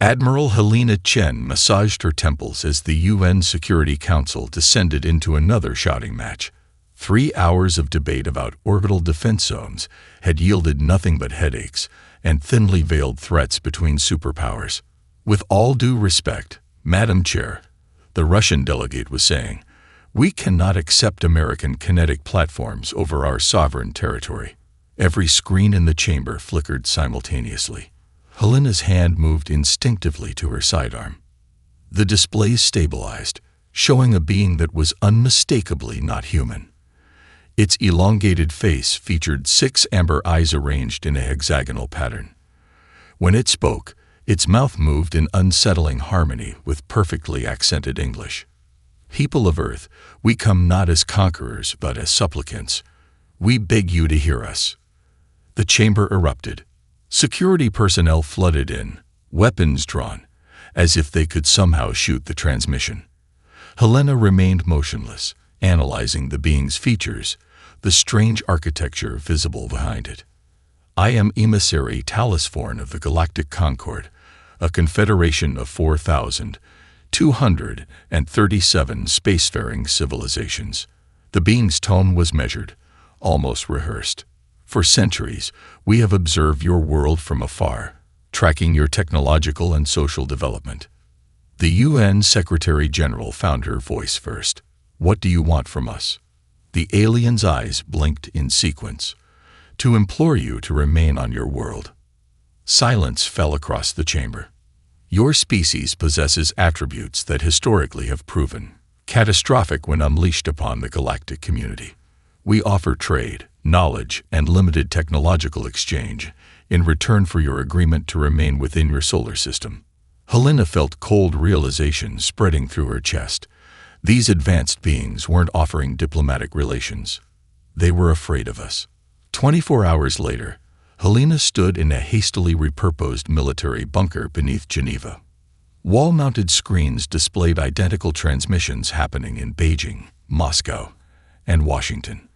Admiral Helena Chen massaged her temples as the UN Security Council descended into another shouting match. 3 hours of debate about orbital defense zones had yielded nothing but headaches and thinly veiled threats between superpowers. With all due respect, Madam Chair, the Russian delegate was saying, we cannot accept American kinetic platforms over our sovereign territory. Every screen in the chamber flickered simultaneously. Helena's hand moved instinctively to her sidearm. The displays stabilized, showing a being that was unmistakably not human. Its elongated face featured 6 amber eyes arranged in a hexagonal pattern. When it spoke, its mouth moved in unsettling harmony with perfectly accented English. People of Earth, we come not as conquerors but as supplicants. We beg you to hear us. The chamber erupted. Security personnel flooded in, weapons drawn, as if they could somehow shoot the transmission. Helena remained motionless, analyzing the being's features, the strange architecture visible behind it. I am emissary Talisforn of the Galactic Concord, a confederation of 4,237 spacefaring civilizations. The being's tone was measured, almost rehearsed. For centuries, we have observed your world from afar, tracking your technological and social development. The UN Secretary-General found her voice first. What do you want from us? The alien's eyes blinked in sequence. To implore you to remain on your world. Silence fell across the chamber. Your species possesses attributes that historically have proven catastrophic when unleashed upon the galactic community. We offer trade, knowledge, and limited technological exchange in return for your agreement to remain within your solar system. Helena felt cold realization spreading through her chest. These advanced beings weren't offering diplomatic relations. They were afraid of us. 24 hours later, Helena stood in a hastily repurposed military bunker beneath Geneva. Wall-mounted screens displayed identical transmissions happening in Beijing, Moscow, and Washington.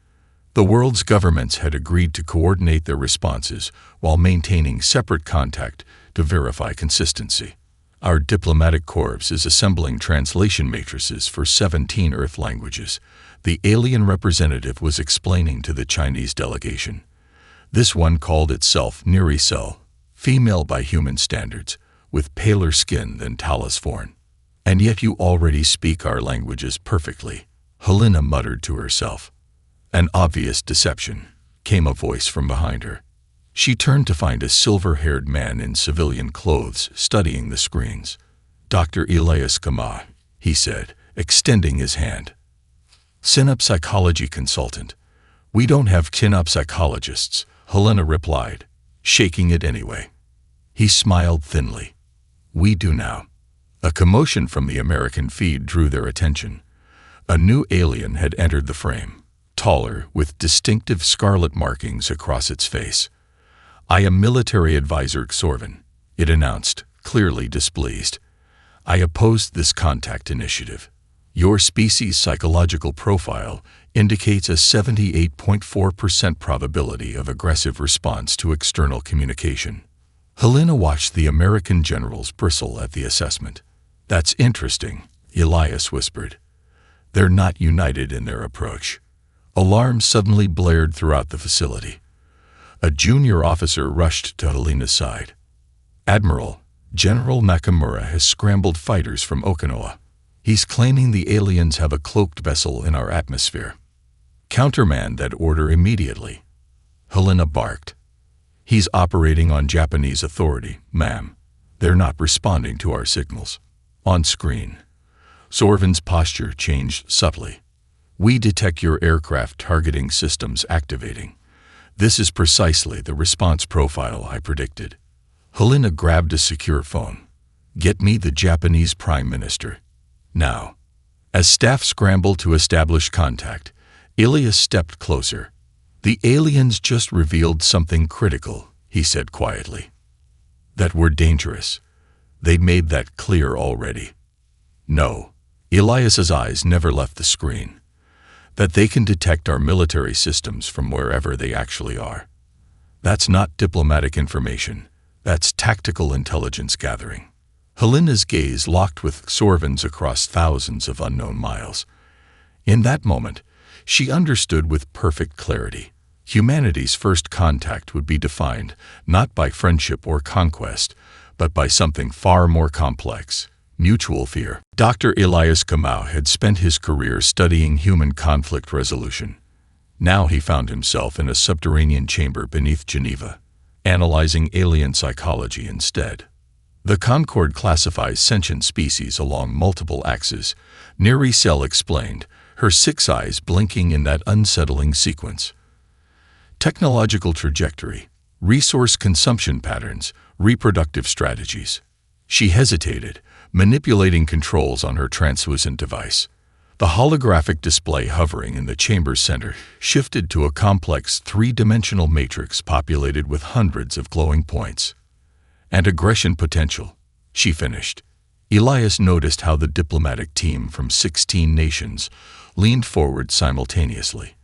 The world's governments had agreed to coordinate their responses while maintaining separate contact to verify consistency. Our diplomatic corps is assembling translation matrices for 17 Earth languages, the alien representative was explaining to the Chinese delegation. This one called itself Narration, female by human standards, with paler skin than Talisforn. And yet you already speak our languages perfectly, Helena muttered to herself. An obvious deception, came a voice from behind her. She turned to find a silver-haired man in civilian clothes studying the screens. Dr. Elias Kama, he said, extending his hand. Synapsychology consultant. We don't have synapsychologists, Helena replied, shaking it anyway. He smiled thinly. We do now. A commotion from the American feed drew their attention. A new alien had entered the frame, taller, with distinctive scarlet markings across its face. I am military advisor Xorvan, it announced, clearly displeased. I opposed this contact initiative. Your species' psychological profile indicates a 78.4% probability of aggressive response to external communication. Helena watched the American generals bristle at the assessment. That's interesting, Elias whispered. They're not united in their approach. Alarms suddenly blared throughout the facility. A junior officer rushed to Helena's side. Admiral, General Nakamura has scrambled fighters from Okinawa. He's claiming the aliens have a cloaked vessel in our atmosphere. Countermand that order immediately. Helena barked. He's operating on Japanese authority, ma'am. They're not responding to our signals. On screen. Xorvan's posture changed subtly. We detect your aircraft targeting systems activating. This is precisely the response profile I predicted. Helena grabbed a secure phone. Get me the Japanese Prime Minister. Now. As staff scrambled to establish contact, Elias stepped closer. The aliens just revealed something critical, he said quietly. That we're dangerous. They made that clear already. No. Elias's eyes never left the screen. That they can detect our military systems from wherever they actually are. That's not diplomatic information. That's tactical intelligence gathering. Helena's gaze locked with Sorvin's across thousands of unknown miles. In that moment, she understood with perfect clarity. Humanity's first contact would be defined not by friendship or conquest, but by something far more complex: mutual fear. Dr. Elias Kamau had spent his career studying human conflict resolution. Now he found himself in a subterranean chamber beneath Geneva, analyzing alien psychology instead. The Concord classifies sentient species along multiple axes, Narration explained, her 6 eyes blinking in that unsettling sequence. Technological trajectory, resource consumption patterns, reproductive strategies. She hesitated, manipulating controls on her translucent device. The holographic display hovering in the chamber's center shifted to a complex 3-dimensional matrix populated with hundreds of glowing points. And aggression potential, she finished. Elias noticed how the diplomatic team from 16 nations leaned forward simultaneously.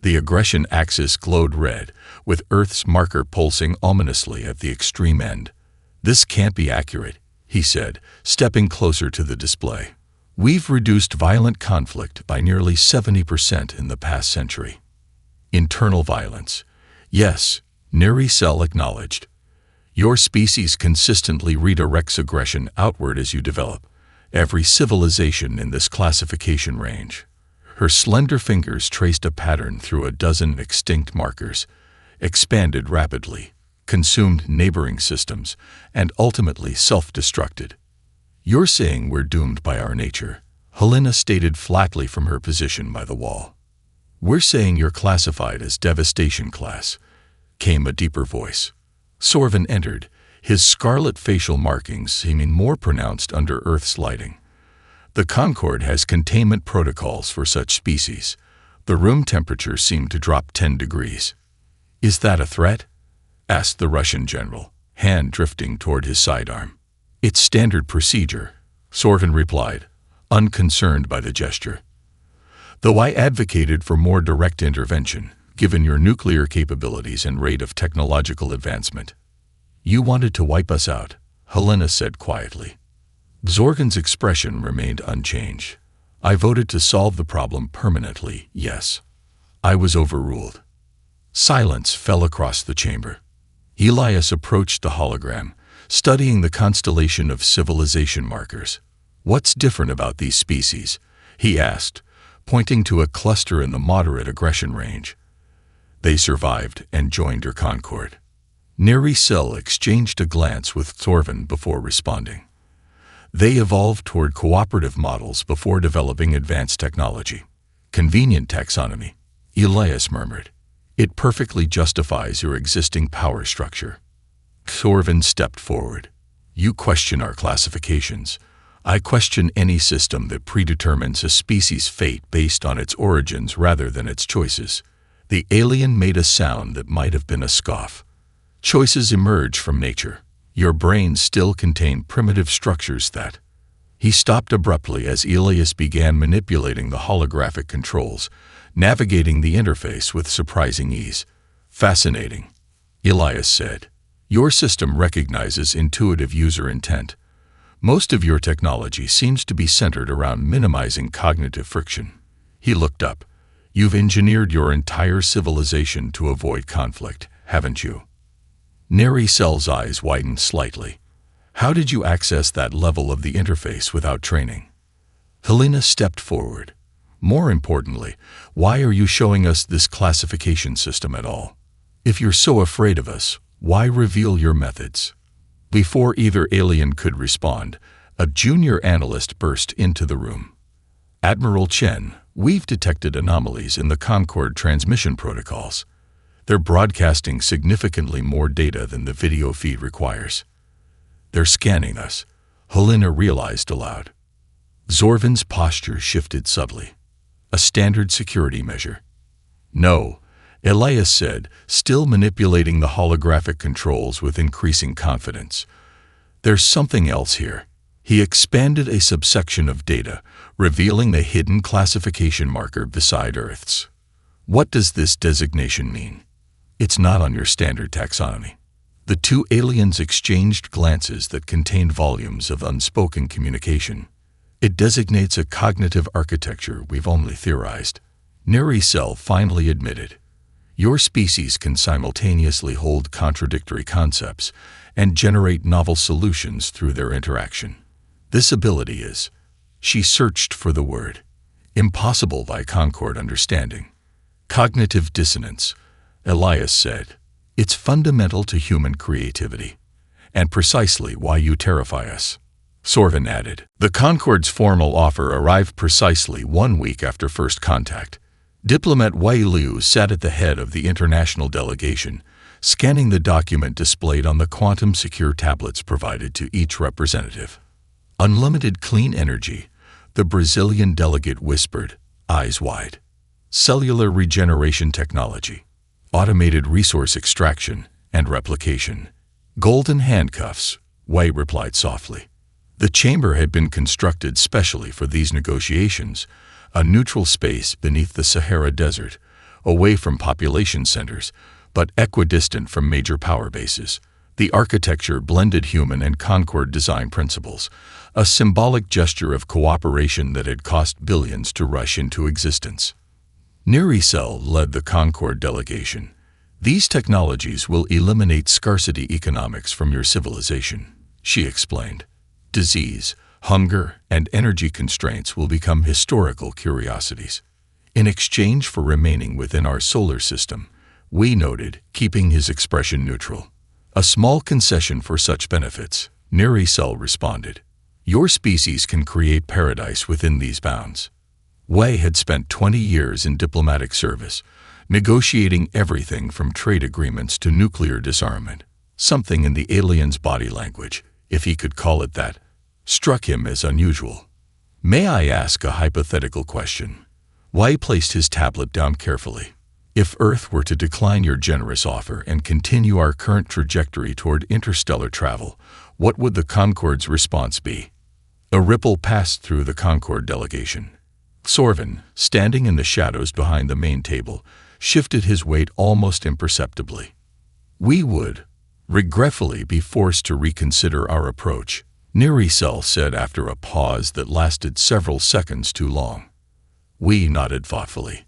The aggression axis glowed red, with Earth's marker pulsing ominously at the extreme end. "This can't be accurate," he said, stepping closer to the display. "We've reduced violent conflict by nearly 70% in the past century." Internal violence. Yes, Narration acknowledged. Your species consistently redirects aggression outward as you develop. Every civilization in this classification range. Her slender fingers traced a pattern through a dozen extinct markers, expanded rapidly, consumed neighboring systems, and ultimately self-destructed. "You're saying we're doomed by our nature," Helena stated flatly from her position by the wall. "We're saying you're classified as devastation class," came a deeper voice. Sorvin entered, his scarlet facial markings seeming more pronounced under Earth's lighting. "The Concord has containment protocols for such species." The room temperature seemed to drop 10 degrees. "Is that a threat?" asked the Russian general, hand drifting toward his sidearm. "It's standard procedure," Sorvin replied, unconcerned by the gesture. "Though I advocated for more direct intervention, given your nuclear capabilities and rate of technological advancement." "You wanted to wipe us out," Helena said quietly. Zorgan's expression remained unchanged. "I voted to solve the problem permanently, yes. I was overruled." Silence fell across the chamber. Elias approached the hologram, studying the constellation of civilization markers. "What's different about these species?" he asked, pointing to a cluster in the moderate aggression range. "They survived and joined your Concord." Narration exchanged a glance with Sorvin before responding. "They evolved toward cooperative models before developing advanced technology." "Convenient taxonomy," Elias murmured. "It perfectly justifies your existing power structure." Sorvin stepped forward. "You question our classifications. I question any system that predetermines a species' fate based on its origins rather than its choices." The alien made a sound that might have been a scoff. "Choices emerge from nature. Your brains still contain primitive structures that—" He stopped abruptly as Elias began manipulating the holographic controls, navigating the interface with surprising ease. "Fascinating," Elias said. "Your system recognizes intuitive user intent. Most of your technology seems to be centered around minimizing cognitive friction." He looked up. "You've engineered your entire civilization to avoid conflict, haven't you?" Naration's eyes widened slightly. "How did you access that level of the interface without training?" Helena stepped forward. "More importantly, why are you showing us this classification system at all? If you're so afraid of us, why reveal your methods?" Before either alien could respond, a junior analyst burst into the room. "Admiral Chen, we've detected anomalies in the Concord transmission protocols. They're broadcasting significantly more data than the video feed requires." "They're scanning us," Helena realized aloud. Sorvin's posture shifted subtly. "A standard security measure." "No," Elias said, still manipulating the holographic controls with increasing confidence. "There's something else here." He expanded a subsection of data, revealing the hidden classification marker beside Earth's. "What does this designation mean?" "It's not on your standard taxonomy." The two aliens exchanged glances that contained volumes of unspoken communication. It designates a cognitive architecture we've only theorized. Narration finally admitted. Your species can simultaneously hold contradictory concepts and generate novel solutions through their interaction. This ability is, she searched for the word, impossible by Concord understanding. Cognitive dissonance, Elias said. It's fundamental to human creativity, and precisely why you terrify us. Sorvin added. The Concord's formal offer arrived precisely 1 week after first contact. Diplomat Wei Liu sat at the head of the international delegation, scanning the document displayed on the quantum-secure tablets provided to each representative. Unlimited clean energy, the Brazilian delegate whispered, eyes wide. Cellular regeneration technology, automated resource extraction and replication. Golden handcuffs, Wei replied softly. The chamber had been constructed specially for these negotiations, a neutral space beneath the Sahara Desert, away from population centers, but equidistant from major power bases. The architecture blended human and Concord design principles, a symbolic gesture of cooperation that had cost billions to rush into existence. Narration led the Concord delegation. These technologies will eliminate scarcity economics from your civilization, she explained. Disease, hunger, and energy constraints will become historical curiosities. In exchange for remaining within our solar system, we noted, keeping his expression neutral. A small concession for such benefits, Narration responded. Your species can create paradise within these bounds. Wei had spent 20 years in diplomatic service, negotiating everything from trade agreements to nuclear disarmament. Something in the alien's body language, if he could call it that, struck him as unusual. May I ask a hypothetical question? Wei placed his tablet down carefully. If Earth were to decline your generous offer and continue our current trajectory toward interstellar travel, what would the Concord's response be? A ripple passed through the Concord delegation. Sorvin, standing in the shadows behind the main table, shifted his weight almost imperceptibly. We would, regretfully, be forced to reconsider our approach, Narration said after a pause that lasted several seconds too long. We nodded thoughtfully.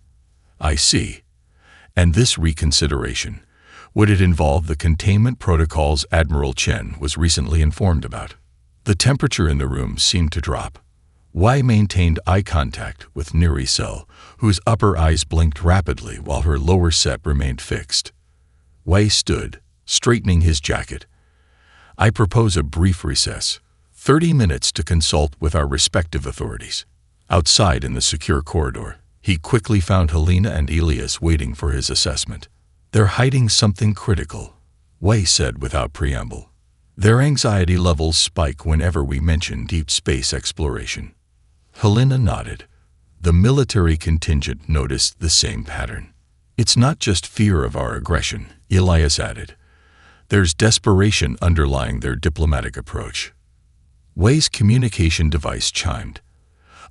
I see. And this reconsideration, would it involve the containment protocols Admiral Chen was recently informed about? The temperature in the room seemed to drop. Wei maintained eye contact with Narration, whose upper eyes blinked rapidly while her lower set remained fixed. Wei stood, straightening his jacket. I propose a brief recess, 30 minutes to consult with our respective authorities. Outside in the secure corridor, he quickly found Helena and Elias waiting for his assessment. They're hiding something critical, Wei said without preamble. Their anxiety levels spike whenever we mention deep space exploration. Helena nodded. The military contingent noticed the same pattern. It's not just fear of our aggression, Elias added. There's desperation underlying their diplomatic approach. Wei's communication device chimed.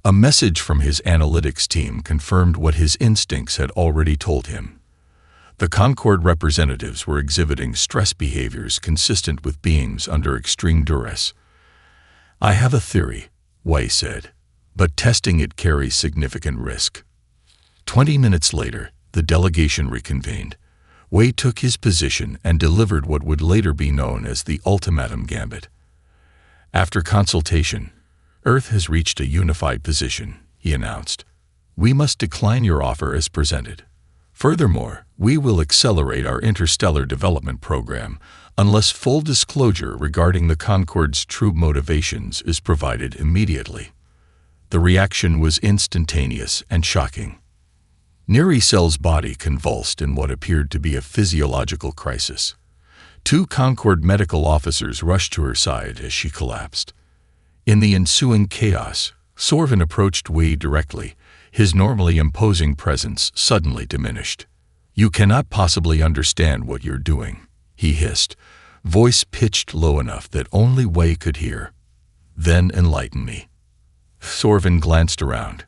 A message from his analytics team confirmed what his instincts had already told him. The Concord representatives were exhibiting stress behaviors consistent with beings under extreme duress. I have a theory, Wei said, but testing it carries significant risk. 20 minutes later, the delegation reconvened. Wei took his position and delivered what would later be known as the ultimatum gambit. After consultation, Earth has reached a unified position, he announced. We must decline your offer as presented. Furthermore, we will accelerate our interstellar development program unless full disclosure regarding the Concord's true motivations is provided immediately. The reaction was instantaneous and shocking. Naration's body convulsed in what appeared to be a physiological crisis. 2 Concord medical officers rushed to her side as she collapsed. In the ensuing chaos, Sorvin approached Wei directly, his normally imposing presence suddenly diminished. You cannot possibly understand what you're doing, he hissed, voice pitched low enough that only Wei could hear. Then enlighten me. Sorvin glanced around,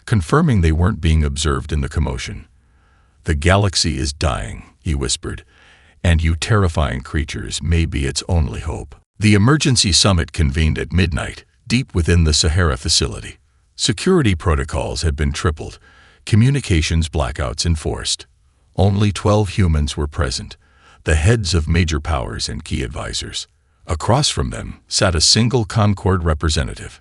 confirming they weren't being observed in the commotion. The galaxy is dying, he whispered, and you terrifying creatures may be its only hope. The emergency summit convened at midnight, deep within the Sahara facility. Security protocols had been tripled, communications blackouts enforced. Only 12 humans were present, the heads of major powers and key advisors. Across from them sat a single Concord representative.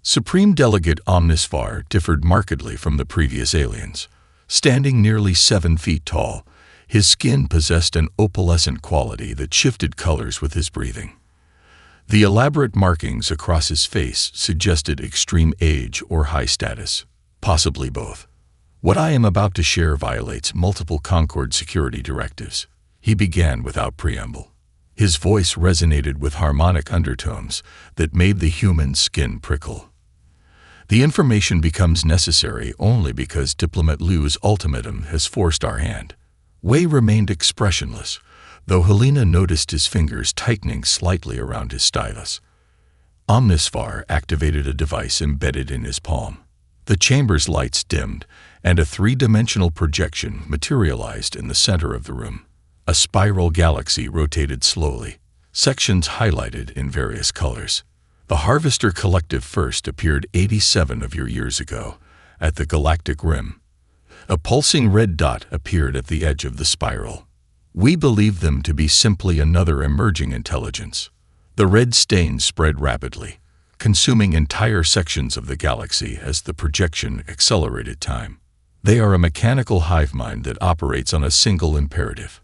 Supreme Delegate Omnisvar differed markedly from the previous aliens. Standing nearly 7 feet tall, his skin possessed an opalescent quality that shifted colors with his breathing. The elaborate markings across his face suggested extreme age or high status, possibly both. What I am about to share violates multiple Concord security directives, he began without preamble. His voice resonated with harmonic undertones that made the human skin prickle. The information becomes necessary only because Diplomat Liu's ultimatum has forced our hand. Wei remained expressionless, though Helena noticed his fingers tightening slightly around his stylus. Omnisvar activated a device embedded in his palm. The chamber's lights dimmed, and a 3-dimensional projection materialized in the center of the room. A spiral galaxy rotated slowly, sections highlighted in various colors. The Harvester Collective first appeared 87 of your years ago, at the Galactic rim. A pulsing red dot appeared at the edge of the spiral. We believed them to be simply another emerging intelligence. The red stain spread rapidly, consuming entire sections of the galaxy as the projection accelerated time. They are a mechanical hive mind that operates on a single imperative: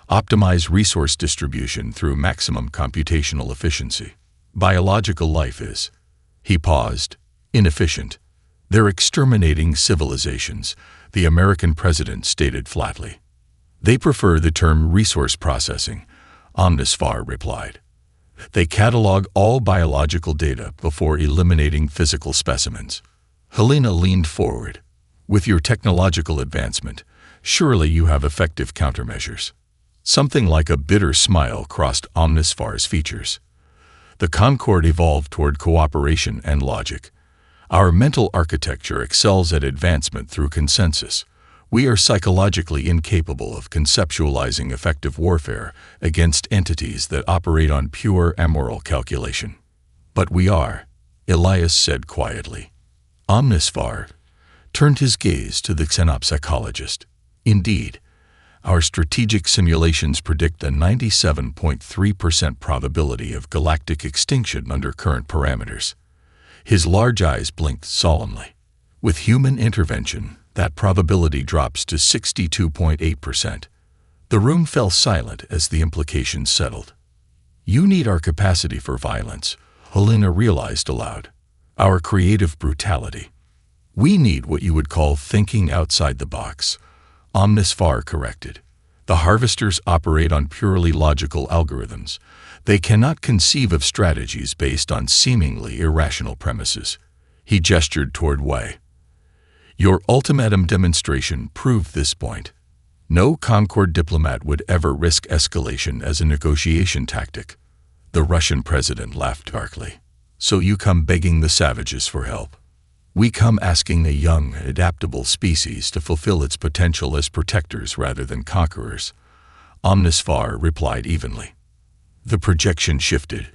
optimize resource distribution through maximum computational efficiency. Biological life is, he paused, inefficient. They're exterminating civilizations, the American president stated flatly. They prefer the term resource processing, Omnisvar replied. They catalog all biological data before eliminating physical specimens. Helena leaned forward. With your technological advancement, surely you have effective countermeasures. Something like a bitter smile crossed Omnisvar's features. The Concord evolved toward cooperation and logic. Our mental architecture excels at advancement through consensus. We are psychologically incapable of conceptualizing effective warfare against entities that operate on pure amoral calculation. But we are, Elias said quietly. Omnisvar turned his gaze to the xenopsychologist. Indeed, our strategic simulations predict a 97.3% probability of galactic extinction under current parameters. His large eyes blinked solemnly. With human intervention, that probability drops to 62.8%. The room fell silent as the implications settled. You need our capacity for violence, Helena realized aloud. Our creative brutality. We need what you would call thinking outside the box, Omnisvar corrected. The Harvesters operate on purely logical algorithms. They cannot conceive of strategies based on seemingly irrational premises. He gestured toward Wei. Your ultimatum demonstration proved this point. No Concord diplomat would ever risk escalation as a negotiation tactic. The Russian president laughed darkly. So you come begging the savages for help. We come asking a young, adaptable species to fulfill its potential as protectors rather than conquerors. Omnisvar replied evenly. The projection shifted,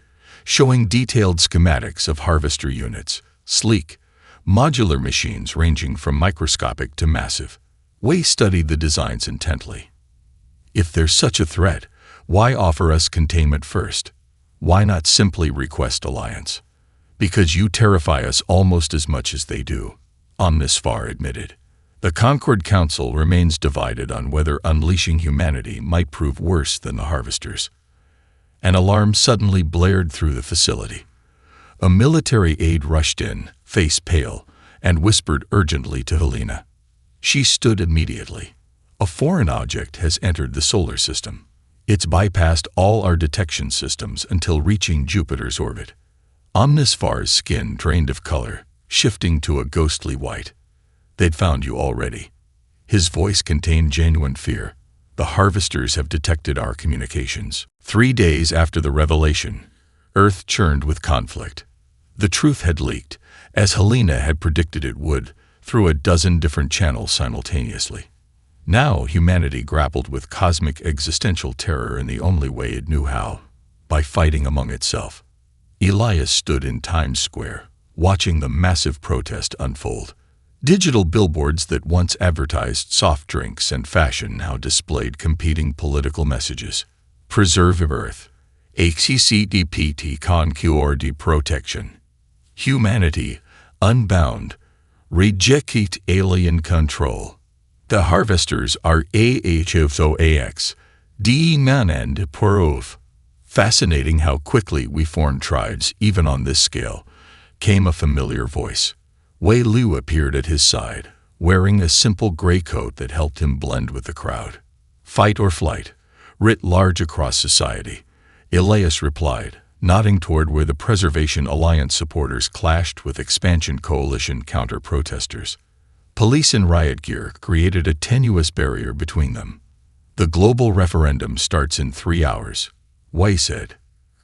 showing detailed schematics of harvester units, sleek, modular machines ranging from microscopic to massive. Wei studied the designs intently. If there's such a threat, why offer us containment first? Why not simply request alliance? Because you terrify us almost as much as they do, Omnisvar admitted. The Concord Council remains divided on whether unleashing humanity might prove worse than the Harvesters. An alarm suddenly blared through the facility. A military aide rushed in, face pale, and whispered urgently to Helena. She stood immediately. A foreign object has entered the solar system. It's bypassed all our detection systems until reaching Jupiter's orbit. Omnisvar's skin drained of color, shifting to a ghostly white. They'd found you already. His voice contained genuine fear. The Harvesters have detected our communications. 3 days after the revelation, Earth churned with conflict. The truth had leaked, as Helena had predicted it would, through a dozen different channels simultaneously. Now humanity grappled with cosmic existential terror in the only way it knew how, by fighting among itself. Elias stood in Times Square, watching the massive protest unfold. Digital billboards that once advertised soft drinks and fashion now displayed competing political messages. Preserve Earth. HCCDPT Concord Protection. Humanity, unbound. Reject alien control. The harvesters are AHFOAX. Manand Porov. Fascinating how quickly we formed tribes, even on this scale, came a familiar voice. Wei Liu appeared at his side, wearing a simple gray coat that helped him blend with the crowd. Fight or flight, writ large across society. Elias replied, nodding toward where the Preservation Alliance supporters clashed with Expansion Coalition counter-protesters. Police in riot gear created a tenuous barrier between them. The global referendum starts in 3 hours, Wei said.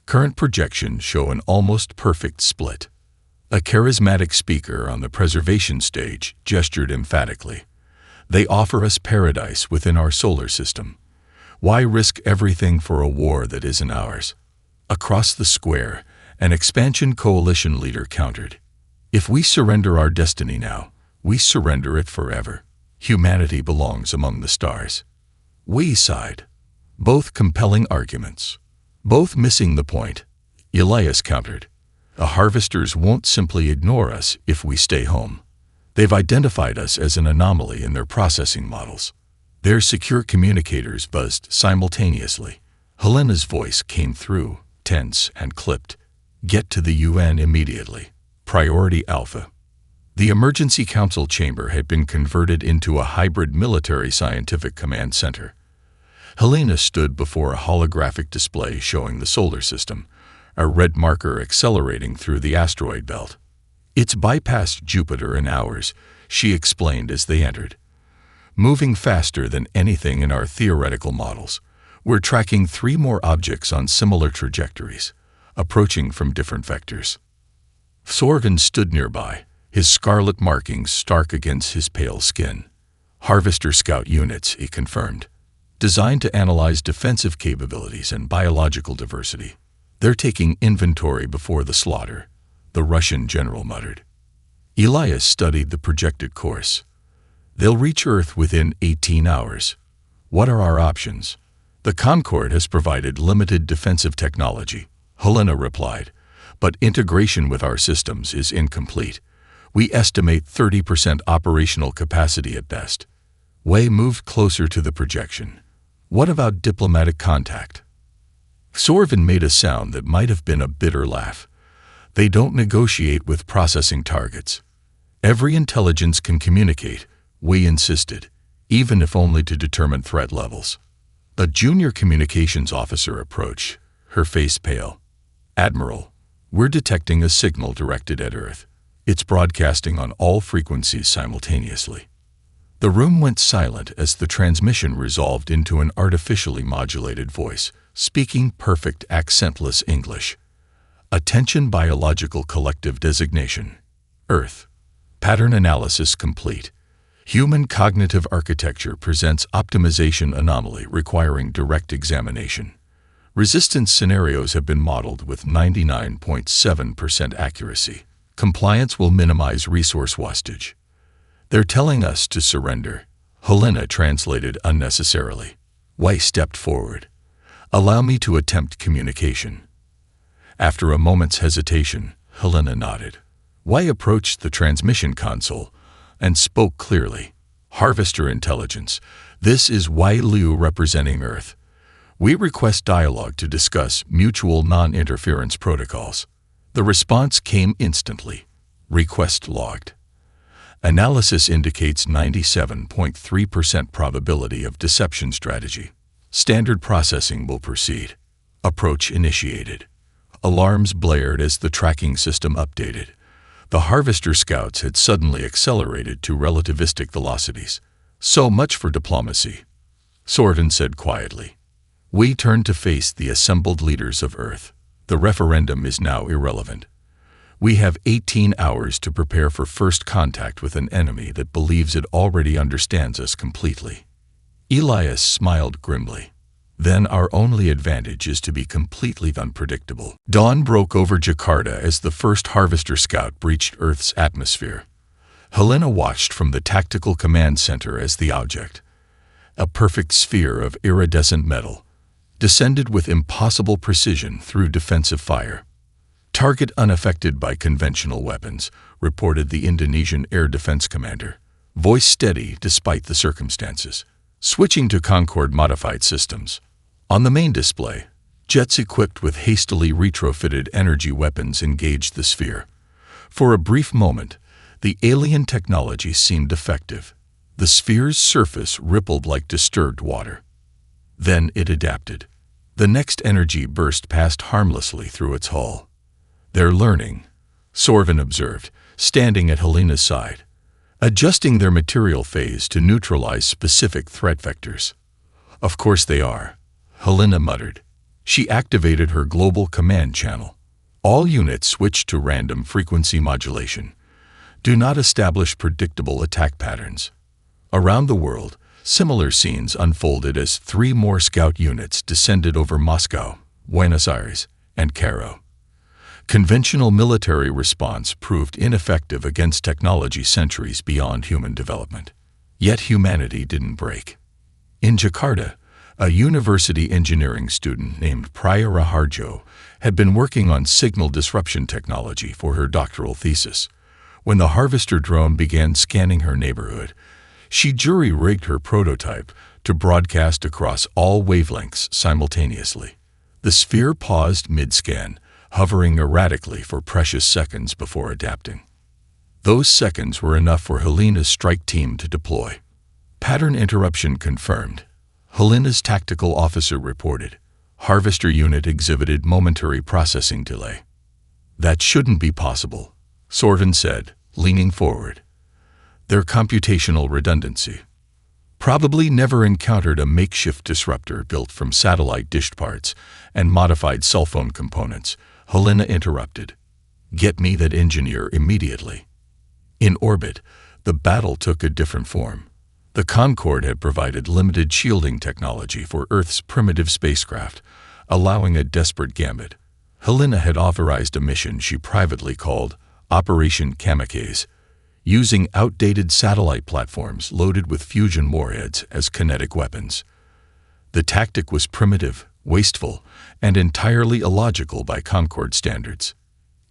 Current projections show an almost perfect split. A charismatic speaker on the preservation stage gestured emphatically. They offer us paradise within our solar system. Why risk everything for a war that isn't ours? Across the square, an Expansion Coalition leader countered. If we surrender our destiny now, we surrender it forever. Humanity belongs among the stars. We sighed. Both compelling arguments. Both missing the point. Elias countered. The harvesters won't simply ignore us if we stay home. They've identified us as an anomaly in their processing models. Their secure communicators buzzed simultaneously. Helena's voice came through, tense and clipped. Get to the UN immediately. Priority Alpha. The Emergency Council chamber had been converted into a hybrid military scientific command center. Helena stood before a holographic display showing the solar system, a red marker accelerating through the asteroid belt. It's bypassed Jupiter in hours, she explained as they entered. Moving faster than anything in our theoretical models, we're tracking 3 more objects on similar trajectories, approaching from different vectors. Sorgan stood nearby, his scarlet markings stark against his pale skin. Harvester Scout units, he confirmed, designed to analyze defensive capabilities and biological diversity. They're taking inventory before the slaughter, the Russian general muttered. Elias studied the projected course. They'll reach Earth within 18 hours. What are our options? The Concorde has provided limited defensive technology, Helena replied, but integration with our systems is incomplete. We estimate 30% operational capacity at best. Wei moved closer to the projection. What about diplomatic contact? Sorvin made a sound that might have been a bitter laugh. They don't negotiate with processing targets. Every intelligence can communicate, Wei insisted, even if only to determine threat levels. A junior communications officer approached, her face pale. Admiral, we're detecting a signal directed at Earth. It's broadcasting on all frequencies simultaneously. The room went silent as the transmission resolved into an artificially modulated voice, speaking perfect accentless English. Attention biological collective designation. Earth. Pattern analysis complete. Human cognitive architecture presents optimization anomaly requiring direct examination. Resistance scenarios have been modeled with 99.7% accuracy. Compliance will minimize resource wastage. They're telling us to surrender. Helena translated unnecessarily. Wei stepped forward. Allow me to attempt communication. After a moment's hesitation, Helena nodded. Wei approached the transmission console and spoke clearly. Harvester intelligence. This is Wei Liu representing Earth. We request dialogue to discuss mutual non-interference protocols. The response came instantly. Request logged. Analysis indicates 97.3% probability of deception strategy. Standard processing will proceed. Approach initiated. Alarms blared as the tracking system updated. The Harvester Scouts had suddenly accelerated to relativistic velocities. So much for diplomacy, Sorvin said quietly. We turned to face the assembled leaders of Earth. The referendum is now irrelevant. We have 18 hours to prepare for first contact with an enemy that believes it already understands us completely. Elias smiled grimly. Then our only advantage is to be completely unpredictable. Dawn broke over Jakarta as the first Harvester scout breached Earth's atmosphere. Helena watched from the tactical command center as the object, a perfect sphere of iridescent metal, descended with impossible precision through defensive fire. Target unaffected by conventional weapons, reported the Indonesian Air Defense Commander, voice steady despite the circumstances. Switching to Concorde-modified systems. On the main display, jets equipped with hastily retrofitted energy weapons engaged the sphere. For a brief moment, the alien technology seemed effective. The sphere's surface rippled like disturbed water. Then it adapted. The next energy burst passed harmlessly through its hull. "They're learning," Sorvin observed, standing at Helena's side, adjusting their material phase to neutralize specific threat vectors. "Of course they are," Helena muttered. She activated her global command channel. "All units switch to random frequency modulation. Do not establish predictable attack patterns." Around the world, similar scenes unfolded as 3 more scout units descended over Moscow, Buenos Aires, and Cairo. Conventional military response proved ineffective against technology centuries beyond human development. Yet humanity didn't break. In Jakarta, a university engineering student named Plea Raharjo had been working on signal disruption technology for her doctoral thesis. When the Harvester drone began scanning her neighborhood, she jury-rigged her prototype to broadcast across all wavelengths simultaneously. The sphere paused mid-scan, hovering erratically for precious seconds before adapting. Those seconds were enough for Helena's strike team to deploy. Pattern interruption confirmed. Helena's tactical officer reported. Harvester unit exhibited momentary processing delay. "That shouldn't be possible," Sorvin said, leaning forward. "Their computational redundancy. Probably never encountered a makeshift disruptor built from satellite dished parts and modified cell phone components," Helena interrupted. "Get me that engineer immediately." In orbit, the battle took a different form. The Concorde had provided limited shielding technology for Earth's primitive spacecraft, allowing a desperate gambit. Helena had authorized a mission she privately called Operation Kamikaze, using outdated satellite platforms loaded with fusion warheads as kinetic weapons. The tactic was primitive, wasteful, and entirely illogical by Concorde standards.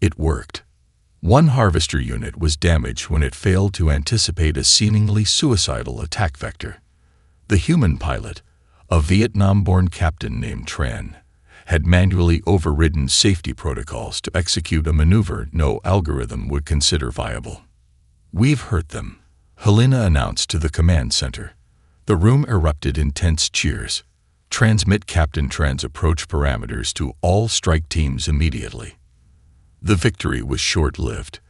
It worked. One Harvester unit was damaged when it failed to anticipate a seemingly suicidal attack vector. The human pilot, a Vietnam-born captain named Tran, had manually overridden safety protocols to execute a maneuver no algorithm would consider viable. "We've hurt them," Helena announced to the command center. The room erupted in tense cheers. "Transmit Captain Tran's approach parameters to all strike teams immediately." The victory was short-lived.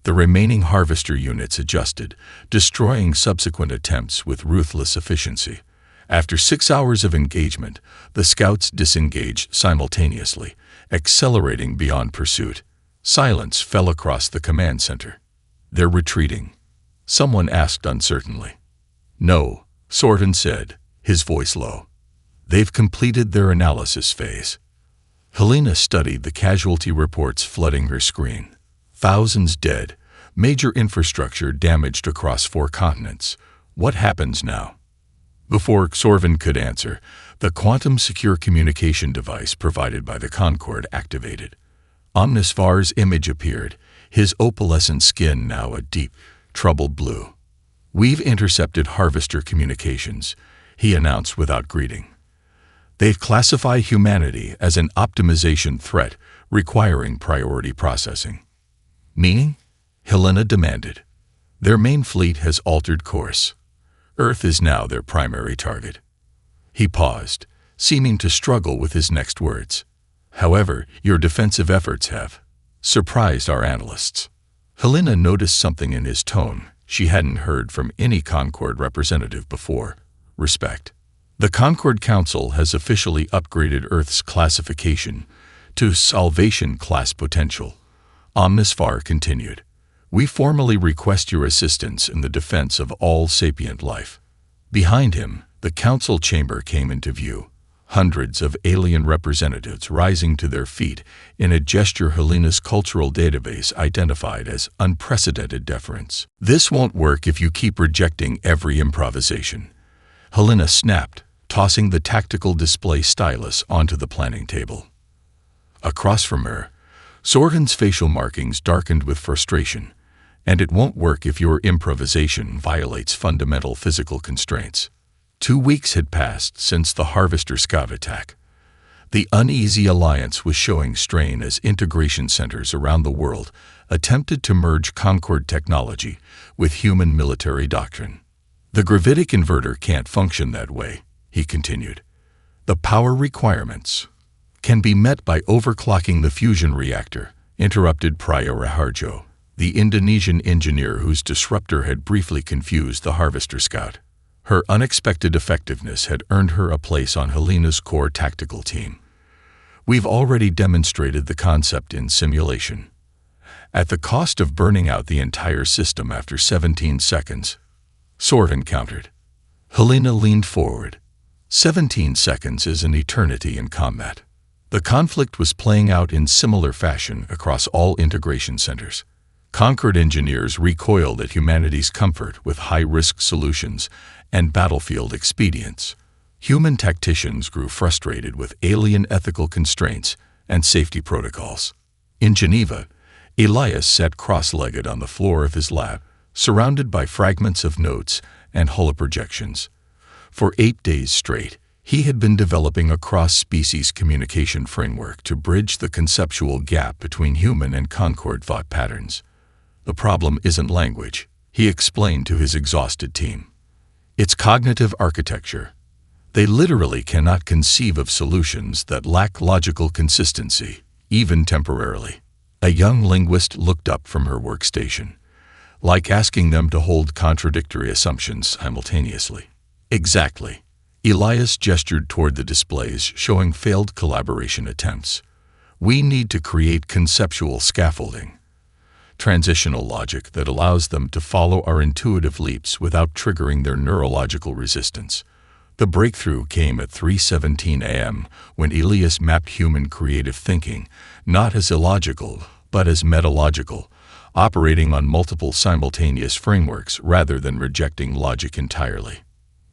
The remaining Harvester units adjusted, destroying subsequent attempts with ruthless efficiency. After 6 hours of engagement, the scouts disengaged simultaneously, accelerating beyond pursuit. Silence fell across the command center. "They're retreating," someone asked uncertainly. "No," Sorvin said, his voice low. "They've completed their analysis phase." Helena studied the casualty reports flooding her screen. Thousands dead, major infrastructure damaged across 4 continents. What happens now? Before Sorvin could answer, the quantum-secure communication device provided by the Concorde activated. Omnisvar's image appeared, his opalescent skin now a deep, troubled blue. "We've intercepted Harvester communications," he announced without greeting. "They've classified humanity as an optimization threat requiring priority processing." "Meaning?" Helena demanded. "Their main fleet has altered course. Earth is now their primary target." He paused, seeming to struggle with his next words. "However, your defensive efforts have surprised our analysts." Helena noticed something in his tone she hadn't heard from any Concorde representative before: respect. "The Concorde Council has officially upgraded Earth's classification to Salvation Class Potential," Omnisvar continued. "We formally request your assistance in the defense of all sapient life." Behind him, The council chamber came into view, hundreds of alien representatives rising to their feet in a gesture Helena's cultural database identified as unprecedented deference. "This won't work if you keep rejecting every improvisation," Helena snapped, tossing the tactical display stylus onto the planning table. Across from her, Sorgan's facial markings darkened with frustration. "And it won't work if your improvisation violates fundamental physical constraints." 2 weeks had passed since the Harvester Scout attack. The uneasy alliance was showing strain as integration centers around the world attempted to merge Concord technology with human military doctrine. "The gravitic inverter can't function that way," he continued. "The power requirements can be met by overclocking the fusion reactor," interrupted Priya Raharjo, the Indonesian engineer whose disruptor had briefly confused the Harvester Scout. Her unexpected effectiveness had earned her a place on Helena's core tactical team. "We've already demonstrated the concept in simulation, at the cost of burning out the entire system after 17 seconds, Sorvin countered. Helena leaned forward. 17 seconds is an eternity in combat. The conflict was playing out in similar fashion across all integration centers. Concord engineers recoiled at humanity's comfort with high-risk solutions and battlefield expedients. Human tacticians grew frustrated with alien ethical constraints and safety protocols. In Geneva, Elias sat cross-legged on the floor of his lab, surrounded by fragments of notes and holoprojections. For 8 days straight, he had been developing a cross-species communication framework to bridge the conceptual gap between human and Concord thought patterns. "The problem isn't language," he explained to his exhausted team. "It's cognitive architecture. They literally cannot conceive of solutions that lack logical consistency, even temporarily." A young linguist looked up from her workstation, like asking them to hold contradictory assumptions simultaneously. "Exactly." Elias gestured toward the displays showing failed collaboration attempts. "We need to create conceptual scaffolding, transitional logic that allows them to follow our intuitive leaps without triggering their neurological resistance." The breakthrough came at 3:17 a.m. when Elias mapped human creative thinking, not as illogical, but as metalogical, operating on multiple simultaneous frameworks rather than rejecting logic entirely.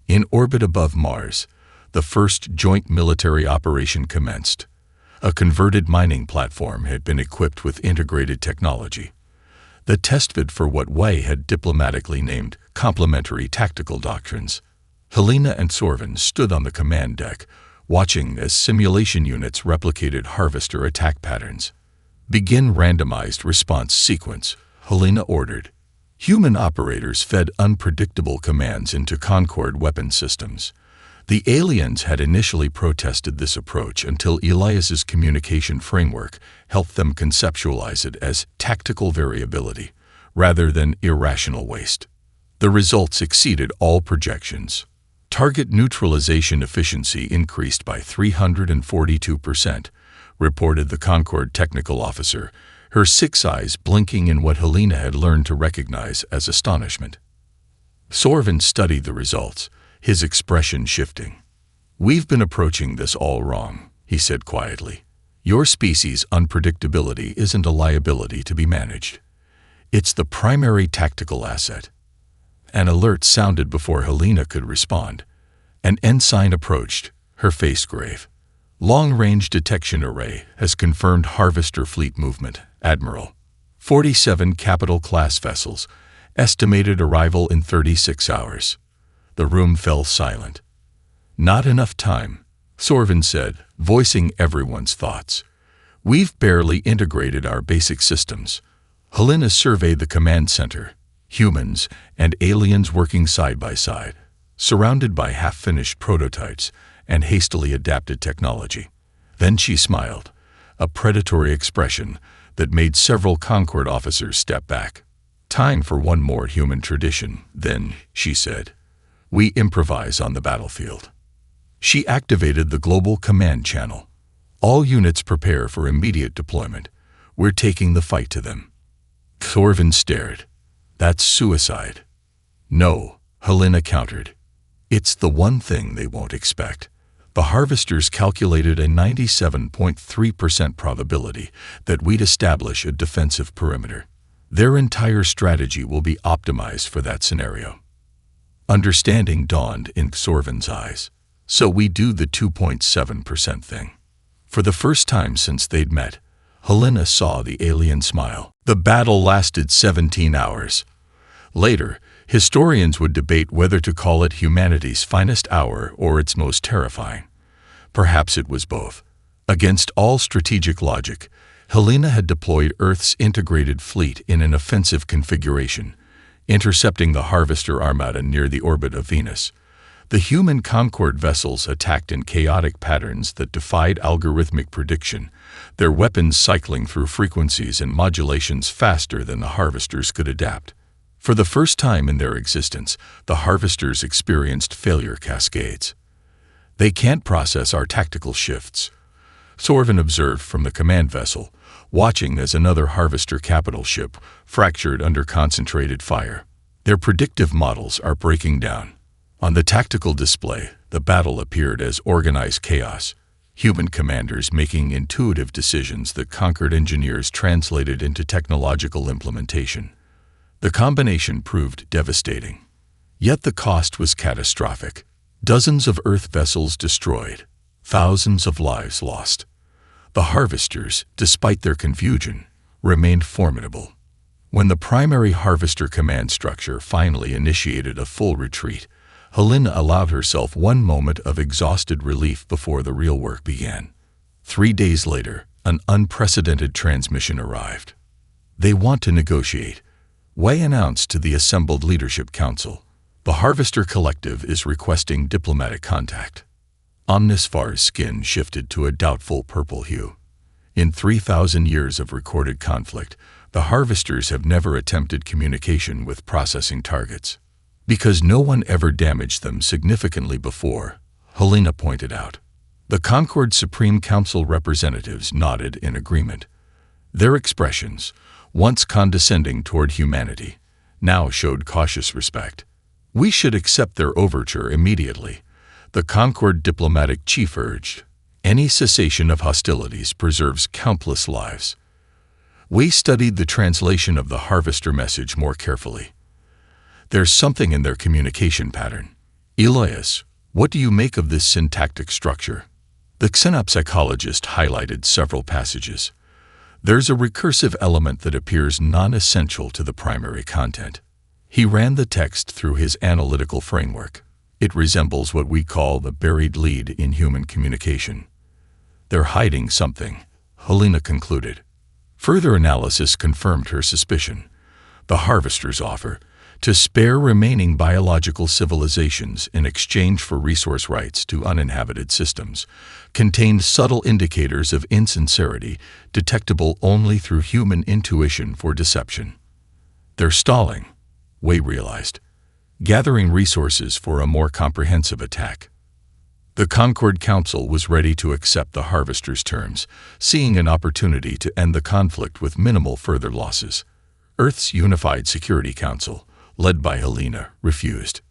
In orbit above Mars, the first joint military operation commenced. A converted mining platform had been equipped with integrated technology. The testbed for what Wei had diplomatically named complementary tactical doctrines. Helena and Sorvin stood on the command deck, watching as simulation units replicated Harvester attack patterns. "Begin randomized response sequence," Helena ordered. Human operators fed unpredictable commands into Concord weapon systems. The aliens had initially protested this approach until Elias's communication framework helped them conceptualize it as tactical variability rather than irrational waste. The results exceeded all projections. Target neutralization efficiency increased by 342%, reported the Concord technical officer, her 6 eyes blinking in what Helena had learned to recognize as astonishment. Sorvin studied the results, his expression shifting. "We've been approaching this all wrong," he said quietly. "Your species' unpredictability isn't a liability to be managed. It's the primary tactical asset." An alert sounded before Helena could respond. An ensign approached, her face grave. "Long-range detection array has confirmed Harvester fleet movement, Admiral. 47 capital-class vessels, estimated arrival in 36 hours. The room fell silent. "Not enough time," Sorvin said, voicing everyone's thoughts. "We've barely integrated our basic systems." Helena surveyed the command center, humans and aliens working side by side, surrounded by half-finished prototypes and hastily adapted technology. Then she smiled, a predatory expression that made several Concord officers step back. "Time for one more human tradition, then," she said. "We improvise on the battlefield." She activated the global command channel. "All units prepare for immediate deployment. We're taking the fight to them." Sorvin stared. "That's suicide." "No," Helena countered. It's the one thing they won't expect. The harvesters calculated a 97.3% probability that we'd establish a defensive perimeter. Their entire strategy will be optimized for that scenario. Understanding dawned in Sorvin's eyes. So we do the 2.7% thing. For the first time since they'd met, Helena saw the alien smile. The battle lasted 17 hours. Later, historians would debate whether to call it humanity's finest hour or its most terrifying. Perhaps it was both. Against all strategic logic, Helena had deployed Earth's integrated fleet in an offensive configuration, intercepting the Harvester Armada near the orbit of Venus. The human Concorde vessels attacked in chaotic patterns that defied algorithmic prediction, their weapons cycling through frequencies and modulations faster than the Harvesters could adapt. For the first time in their existence, the Harvesters experienced failure cascades. They can't process our tactical shifts, Sorvin observed from the command vessel, watching as another Harvester capital ship fractured under concentrated fire. Their predictive models are breaking down. On the tactical display, the battle appeared as organized chaos, human commanders making intuitive decisions that conquered engineers translated into technological implementation. The combination proved devastating. Yet the cost was catastrophic. Dozens of Earth vessels destroyed, thousands of lives lost. The Harvesters, despite their confusion, remained formidable. When the primary Harvester command structure finally initiated a full retreat, Helena allowed herself one moment of exhausted relief before the real work began. 3 days later, an unprecedented transmission arrived. "They want to negotiate," Wei announced to the assembled Leadership Council. "The Harvester Collective is requesting diplomatic contact." Omnisfar's skin shifted to a doubtful purple hue. In 3,000 years of recorded conflict, the Harvesters have never attempted communication with processing targets. Because no one ever damaged them significantly before, Helena pointed out. The Concorde Supreme Council representatives nodded in agreement. Their expressions, once condescending toward humanity, now showed cautious respect. "We should accept their overture immediately," the Concorde diplomatic chief urged. "Any cessation of hostilities preserves countless lives." We studied the translation of the Harvester message more carefully. There's something in their communication pattern. Elias, what do you make of this syntactic structure? The xenopsychologist highlighted several passages. There's a recursive element that appears non-essential to the primary content. He ran the text through his analytical framework. It resembles what we call the buried lead in human communication. They're hiding something, Helena concluded. Further analysis confirmed her suspicion. The Harvesters offer to spare remaining biological civilizations in exchange for resource rights to uninhabited systems, contained subtle indicators of insincerity detectable only through human intuition for deception. They're stalling, Wei realized, gathering resources for a more comprehensive attack. The Concorde Council was ready to accept the Harvesters' terms, seeing an opportunity to end the conflict with minimal further losses. Earth's Unified Security Council, led by Helena, refused.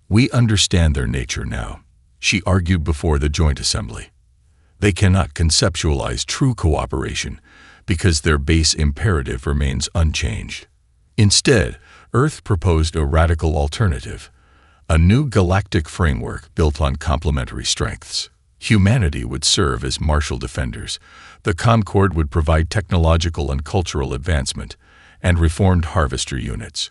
"We understand their nature now," she argued before the Joint Assembly. "They cannot conceptualize true cooperation because their base imperative remains unchanged." Instead, Earth proposed a radical alternative, a new galactic framework built on complementary strengths. Humanity would serve as martial defenders, the Concorde would provide technological and cultural advancement, and reformed Harvester units,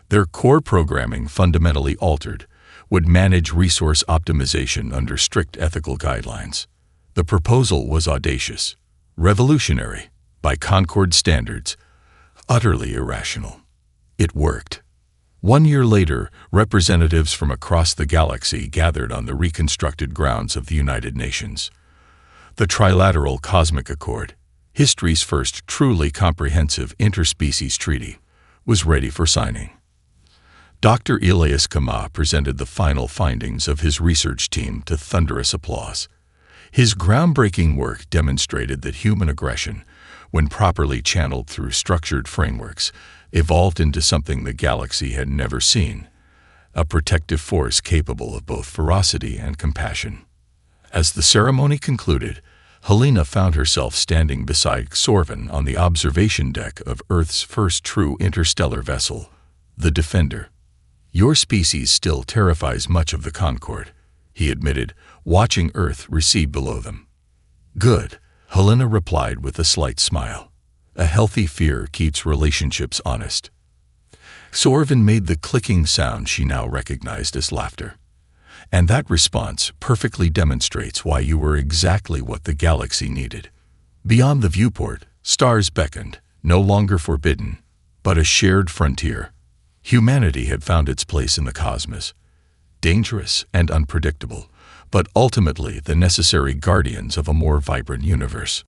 their core programming fundamentally altered, would manage resource optimization under strict ethical guidelines. The proposal was audacious, revolutionary, by Concorde standards, utterly irrational. It worked. 1 year later, representatives from across the galaxy gathered on the reconstructed grounds of the United Nations. The Trilateral Cosmic Accord, history's first truly comprehensive interspecies treaty, was ready for signing. Dr. Elias Kama presented the final findings of his research team to thunderous applause. His groundbreaking work demonstrated that human aggression, when properly channeled through structured frameworks, evolved into something the galaxy had never seen: a protective force capable of both ferocity and compassion. As the ceremony concluded, Helena found herself standing beside Sorvin on the observation deck of Earth's first true interstellar vessel, the Defender. "Your species still terrifies much of the Concord," he admitted, watching Earth recede below them. "Good," Helena replied with a slight smile. "A healthy fear keeps relationships honest." Sorvin made the clicking sound she now recognized as laughter. "And that response perfectly demonstrates why you were exactly what the galaxy needed." Beyond the viewport, stars beckoned, no longer forbidden, but a shared frontier. Humanity had found its place in the cosmos, dangerous and unpredictable, but ultimately the necessary guardians of a more vibrant universe.